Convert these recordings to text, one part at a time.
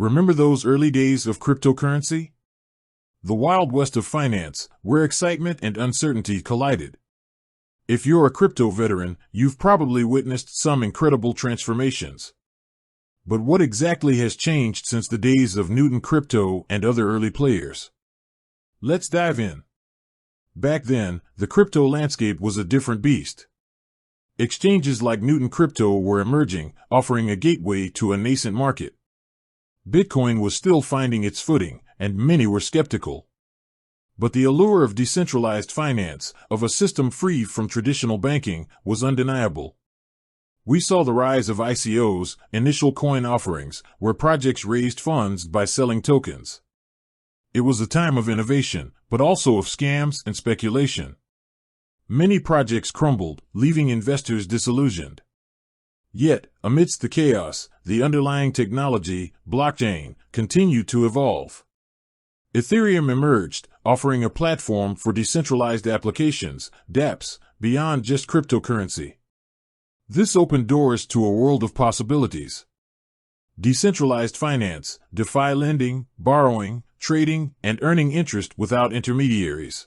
Remember those early days of cryptocurrency? The Wild West of finance, where excitement and uncertainty collided. If you're a crypto veteran, you've probably witnessed some incredible transformations. But what exactly has changed since the days of Newton Crypto and other early players? Let's dive in. Back then, the crypto landscape was a different beast. Exchanges like Newton Crypto were emerging, offering a gateway to a nascent market. Bitcoin was still finding its footing, and many were skeptical. But the allure of decentralized finance, of a system free from traditional banking, was undeniable. We saw the rise of ICOs, initial coin offerings, where projects raised funds by selling tokens. It was a time of innovation, but also of scams and speculation. Many projects crumbled, leaving investors disillusioned. Yet, amidst the chaos, the underlying technology, blockchain, continued to evolve. Ethereum emerged, offering a platform for decentralized applications, dApps, beyond just cryptocurrency. This opened doors to a world of possibilities. Decentralized finance, DeFi lending, borrowing, trading, and earning interest without intermediaries.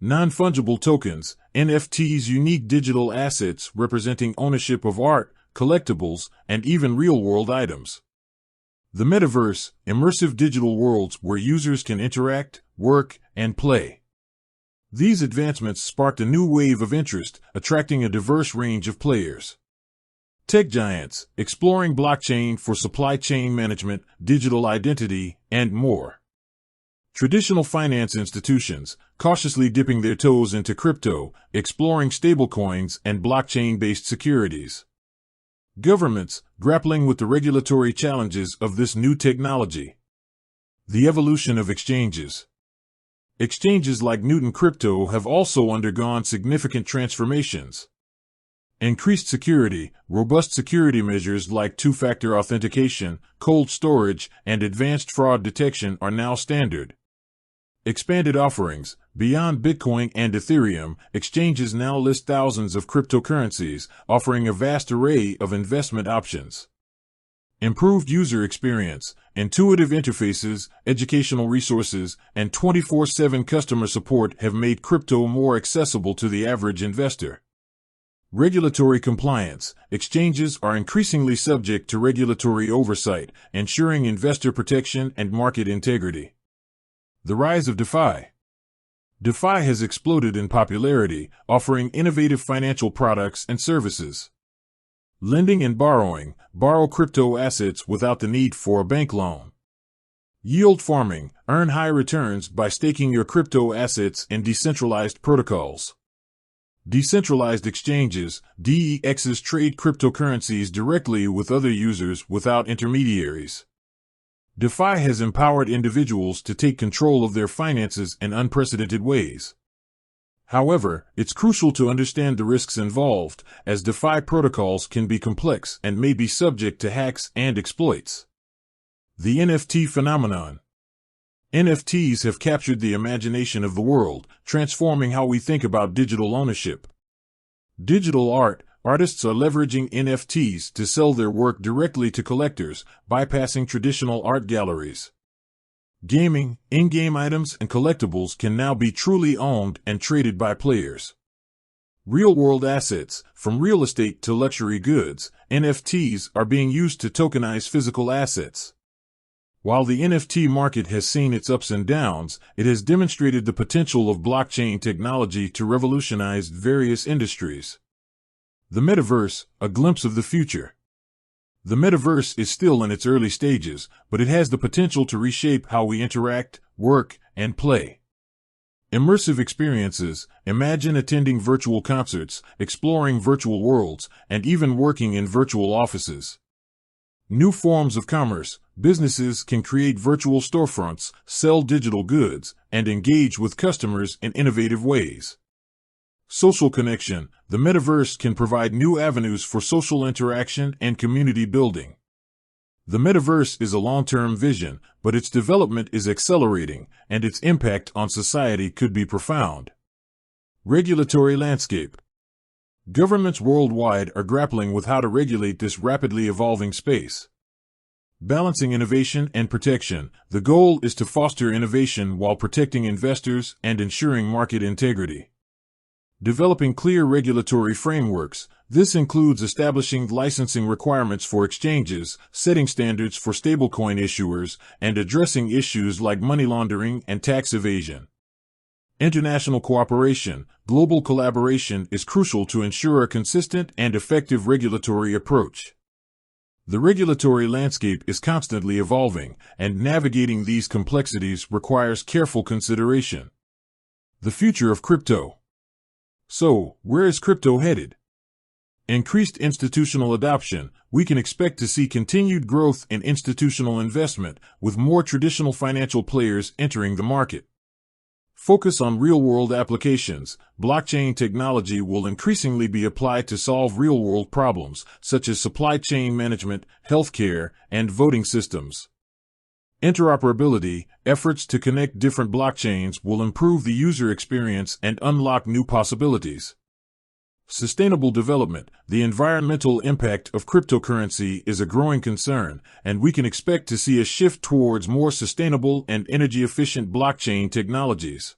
Non-fungible tokens, NFTs, unique digital assets representing ownership of art, collectibles, and even real-world items. The metaverse, immersive digital worlds where users can interact, work, and play. These advancements sparked a new wave of interest, attracting a diverse range of players. Tech giants, exploring blockchain for supply chain management, digital identity, and more. Traditional finance institutions, cautiously dipping their toes into crypto, exploring stablecoins and blockchain-based securities. Governments, grappling with the regulatory challenges of this new technology. The evolution of exchanges. Exchanges like Newton Crypto have also undergone significant transformations. Increased security, robust security measures like two-factor authentication, cold storage, and advanced fraud detection are now standard. Expanded offerings. Beyond Bitcoin and Ethereum, exchanges now list thousands of cryptocurrencies, offering a vast array of investment options. Improved user experience, intuitive interfaces, educational resources, and 24/7 customer support have made crypto more accessible to the average investor. Regulatory compliance. Exchanges are increasingly subject to regulatory oversight, ensuring investor protection and market integrity. The rise of DeFi. DeFi has exploded in popularity, offering innovative financial products and services. Lending and borrowing. Borrow crypto assets without the need for a bank loan. Yield farming. Earn high returns by staking your crypto assets in decentralized protocols. Decentralized exchanges, DEXs, trade cryptocurrencies directly with other users without intermediaries. DeFi has empowered individuals to take control of their finances in unprecedented ways. However, it's crucial to understand the risks involved, as DeFi protocols can be complex and may be subject to hacks and exploits. The NFT phenomenon. NFTs have captured the imagination of the world, transforming how we think about digital ownership. Digital art. Artists are leveraging NFTs to sell their work directly to collectors, bypassing traditional art galleries. Gaming. In-game items and collectibles can now be truly owned and traded by players. Real-world assets. From real estate to luxury goods, NFTs are being used to tokenize physical assets. While the NFT market has seen its ups and downs, it has demonstrated the potential of blockchain technology to revolutionize various industries. The metaverse, a glimpse of the future. The metaverse is still in its early stages, but it has the potential to reshape how we interact, work, and play. Immersive experiences. Imagine attending virtual concerts, exploring virtual worlds, and even working in virtual offices. New forms of commerce. Businesses can create virtual storefronts, sell digital goods, and engage with customers in innovative ways. Social connection. The metaverse can provide new avenues for social interaction and community building. The metaverse is a long-term vision, but its development is accelerating, and its impact on society could be profound. Regulatory landscape. Governments worldwide are grappling with how to regulate this rapidly evolving space. Balancing innovation and protection. The goal is to foster innovation while protecting investors and ensuring market integrity. Developing clear regulatory frameworks. This includes establishing licensing requirements for exchanges, setting standards for stablecoin issuers, and addressing issues like money laundering and tax evasion. International cooperation. Global collaboration is crucial to ensure a consistent and effective regulatory approach. The regulatory landscape is constantly evolving, and navigating these complexities requires careful consideration. The future of crypto. So, where is crypto headed? Increased institutional adoption. We can expect to see continued growth in institutional investment, with more traditional financial players entering the market. Focus on real-world applications. Blockchain technology will increasingly be applied to solve real-world problems, such as supply chain management, healthcare, and voting systems. Interoperability. Efforts to connect different blockchains will improve the user experience and unlock new possibilities. Sustainable development. The environmental impact of cryptocurrency is a growing concern, and we can expect to see a shift towards more sustainable and energy-efficient blockchain technologies.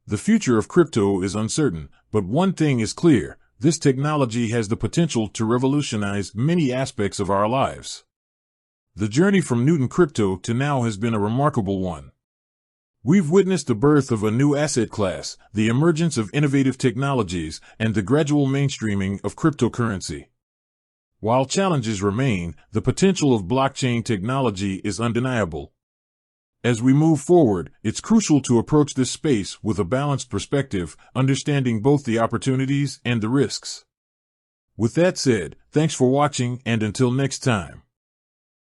The future of crypto is uncertain, but one thing is clear: this technology has the potential to revolutionize many aspects of our lives. The journey from Newton crypto to now has been a remarkable one. We've witnessed the birth of a new asset class, the emergence of innovative technologies, and the gradual mainstreaming of cryptocurrency. While challenges remain, the potential of blockchain technology is undeniable. As we move forward, it's crucial to approach this space with a balanced perspective, understanding both the opportunities and the risks. With that said, thanks for watching, and until next time.